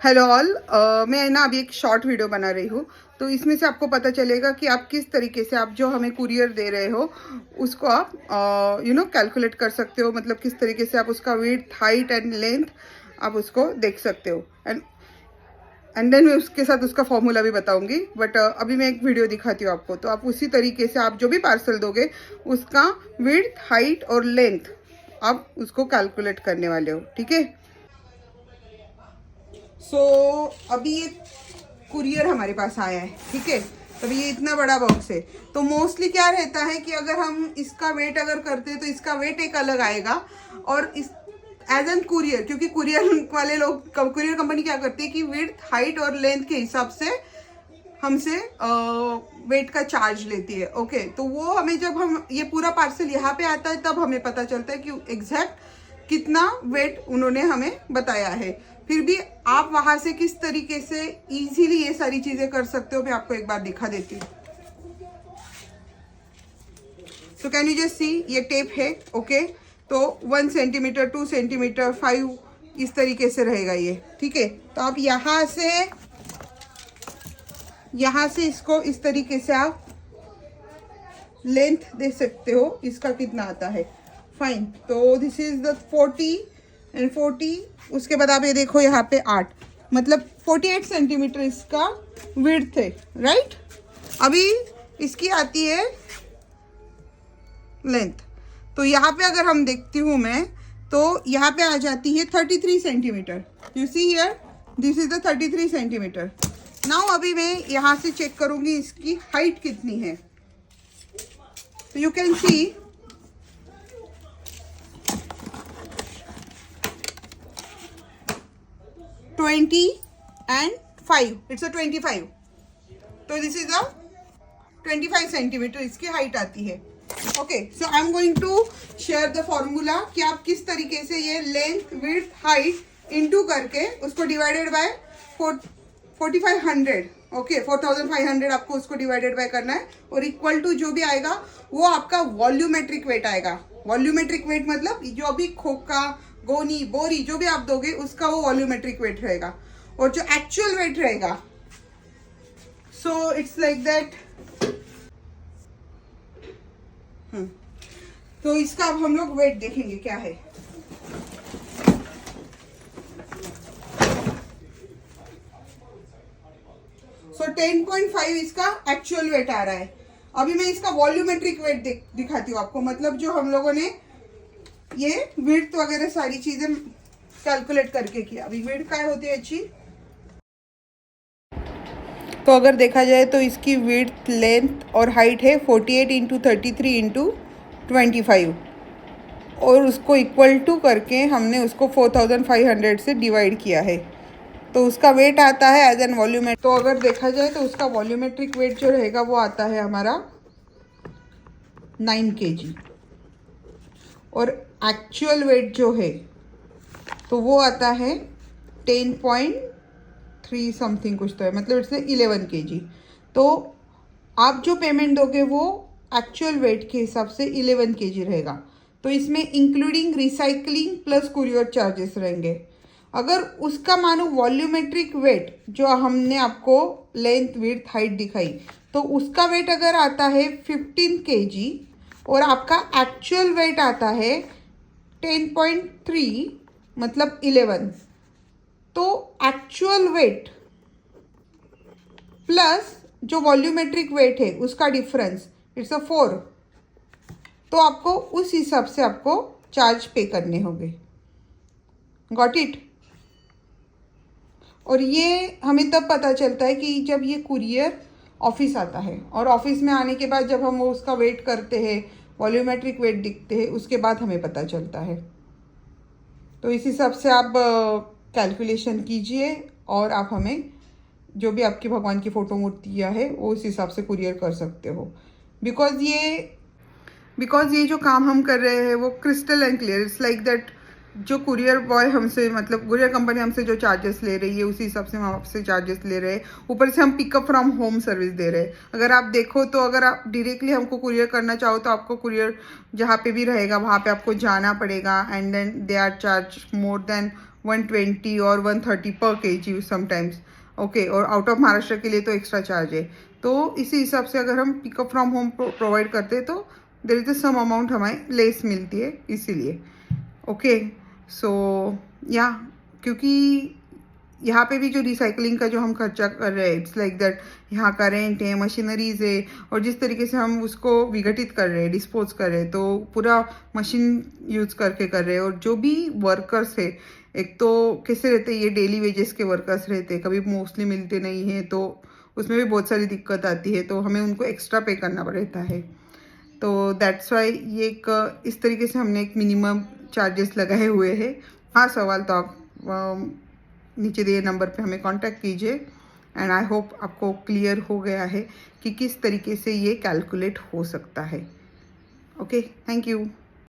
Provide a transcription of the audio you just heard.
Hello all. मैं ना अभी एक शॉर्ट वीडियो बना रही हूँ, तो इसमें से आपको पता चलेगा कि आप किस तरीके से आप जो हमें कुरियर दे रहे हो उसको आप कैलकुलेट कर सकते हो। मतलब किस तरीके से आप उसका विड्थ, हाइट एंड लेंथ आप उसको देख सकते हो। एंड देन मैं उसके साथ उसका फॉर्मूला भी बताऊंगी। बट अभी मैं एक वीडियो दिखाती हूँ आपको, तो आप उसी तरीके से आप जो भी पार्सल दोगे उसका विड्थ, हाइट और लेंथ आप उसको कैलकुलेट करने वाले हो। ठीक है। अभी ये कुरियर हमारे पास आया है। ठीक है। तभी ये इतना बड़ा बॉक्स है। तो मोस्टली क्या रहता है कि अगर हम इसका वेट अगर करते हैं तो इसका वेट एक अलग आएगा। और इस एज एन कुरियर, क्योंकि कुरियर वाले लोग, कुरियर कंपनी क्या करती है कि विड्थ, हाइट और लेंथ के हिसाब से हमसे वेट का चार्ज लेती है। ओके। तो वो हमें, जब हम ये पूरा पार्सल यहाँ पे आता है तब हमें पता चलता है कि एग्जैक्ट कितना वेट उन्होंने हमें बताया है। फिर भी आप वहां से किस तरीके से इजीली ये सारी चीजें कर सकते हो, मैं आपको एक बार दिखा देती हूँ। So can you just see, ये टेप है। ओके। तो 1 सेंटीमीटर, 2 सेंटीमीटर, 5 इस तरीके से रहेगा ये। ठीक है। तो आप यहाँ से इसको इस तरीके से आप लेंथ दे सकते हो, इसका कितना आता है। फाइन। तो दिस इज द 40 एंड 40। उसके बाद आप ये देखो यहाँ पे 8, मतलब 48 सेंटीमीटर इसका विड्थ है। राइट। अभी इसकी आती है लेंथ। तो यहाँ पे अगर हम देखती हूँ मैं, तो यहाँ पे आ जाती है 33 centimetre. You see here, this is the 33 centimetre. Now अभी मैं यहाँ से चेक करूंगी इसकी हाइट कितनी है। तो you can see twenty and 5, it's a 25। तो दिस इज अ 25 सेंटीमीटर इसकी हाइट आती है। Okay. So I am going to share the formula कि आप किस तरीके से ये लेंथ, विड्थ, हाइट इनटू करके उसको डिवाइडेड बाय 4500। ओके। 4500 आपको उसको डिवाइडेड बाय करना है और इक्वल टू जो भी आएगा वो आपका वॉल्यूमेट्रिक वेट आएगा। वॉल्यूमेट्रिक वेट मतलब जो भी खोखा, गोनी, बोरी जो भी आप दोगे उसका वो वॉल्यूमेट्रिक वेट रहेगा। और जो एक्चुअल वेट रहेगा, सो इट्स लाइक दैट। तो इसका अब हम लोग वेट देखेंगे क्या है। सो 10.5 इसका एक्चुअल वेट आ रहा है। अभी मैं इसका वॉल्यूमेट्रिक वेट दिखाती हूँ आपको, मतलब जो हम लोगों ने ये विड्थ वगैरह सारी चीजें कैलकुलेट करके किया। अभी विड्थ क्या होती है अच्छी, तो अगर देखा जाए तो इसकी विड्थ, लेंथ और हाइट है 48 इंटू 33 इंटू 25 और उसको इक्वल टू करके हमने उसको 4500 से डिवाइड किया है। तो उसका वेट आता है एज एन वॉल्यूमेट्रिक। तो अगर देखा जाए तो उसका वॉल्यूमेट्रिक वेट जो रहेगा वो आता है हमारा 9 kg। और एक्चुअल वेट जो है तो वो आता है 10.3 समथिंग कुछ तो है, मतलब इससे 11 kg। तो आप जो पेमेंट दोगे वो एक्चुअल वेट के हिसाब से 11 kg रहेगा। तो इसमें including recycling plus courier charges रहेंगे। अगर उसका मानो वॉल्यूमेट्रिक वेट जो हमने आपको लेंथ, विड्थ, हाइट दिखाई, तो उसका वेट अगर आता है 15 kg और आपका एक्चुअल वेट आता है 10.3 मतलब 11, तो एक्चुअल वेट प्लस जो वॉल्यूमेट्रिक वेट है उसका डिफरेंस, इट्स अ 4। तो आपको उस हिसाब से आपको चार्ज पे करने होंगे। Got it. और ये हमें तब पता चलता है कि जब ये कुरियर ऑफिस आता है, और ऑफिस में आने के बाद जब हम वो उसका वेट करते हैं, वॉल्यूमेट्रिक वेट दिखते हैं, उसके बाद हमें पता चलता है। तो इस हिसाब से आप कैलकुलेशन कीजिए और आप हमें जो भी आपकी भगवान की फ़ोटो मूर्तियाँ है वो उस हिसाब से कुरियर कर सकते हो। बिकॉज ये जो काम हम कर रहे हैं वो crystal and clear. It's like that जो कुरियर बॉय हमसे, मतलब कुरियर कंपनी हमसे जो चार्जेस ले रही है उसी हिसाब से हम आपसे चार्जेस ले रहे हैं। ऊपर से हम पिकअप फ्रॉम होम सर्विस दे रहे हैं। अगर आप देखो तो अगर आप डायरेक्टली हमको कुरियर करना चाहो तो आपको कुरियर जहाँ पे भी रहेगा वहाँ पे आपको जाना पड़ेगा, and then they are charge more than 120 और 130 पर केजी समटाइम्स। ओके, और आउट ऑफ महाराष्ट्र के लिए तो एक्स्ट्रा चार्ज है। तो इसी हिसाब से अगर हम पिकअप फ्रॉम होम प्रोवाइड करते हैं तो देर इज सम अमाउंट हमें लेस मिलती है इसीलिए। ओके, सो या क्योंकि यहाँ पे भी जो रिसाइकलिंग का जो हम खर्चा कर रहे हैं, इट्स लाइक दैट, यहाँ का रेंट है, मशीनरीज है, और जिस तरीके से हम उसको विघटित कर रहे हैं, डिस्पोज कर रहे हैं, तो पूरा मशीन यूज़ करके कर रहे हैं। और जो भी वर्कर्स है, एक तो कैसे रहते हैं, ये डेली वेजेस के वर्कर्स रहते हैं, कभी मोस्टली मिलते नहीं हैं, तो उसमें भी बहुत सारी दिक्कत आती है, तो हमें उनको एक्स्ट्रा पे करना रहता है। तो दैट्स वाई ये एक इस तरीके से हमने एक मिनिमम चार्जेस लगाए हुए हैं। हाँ, सवाल तो आप नीचे दिए नंबर पे हमें कांटेक्ट कीजिए। एंड आई होप आपको क्लियर हो गया है कि किस तरीके से ये कैलकुलेट हो सकता है। Okay, thank you.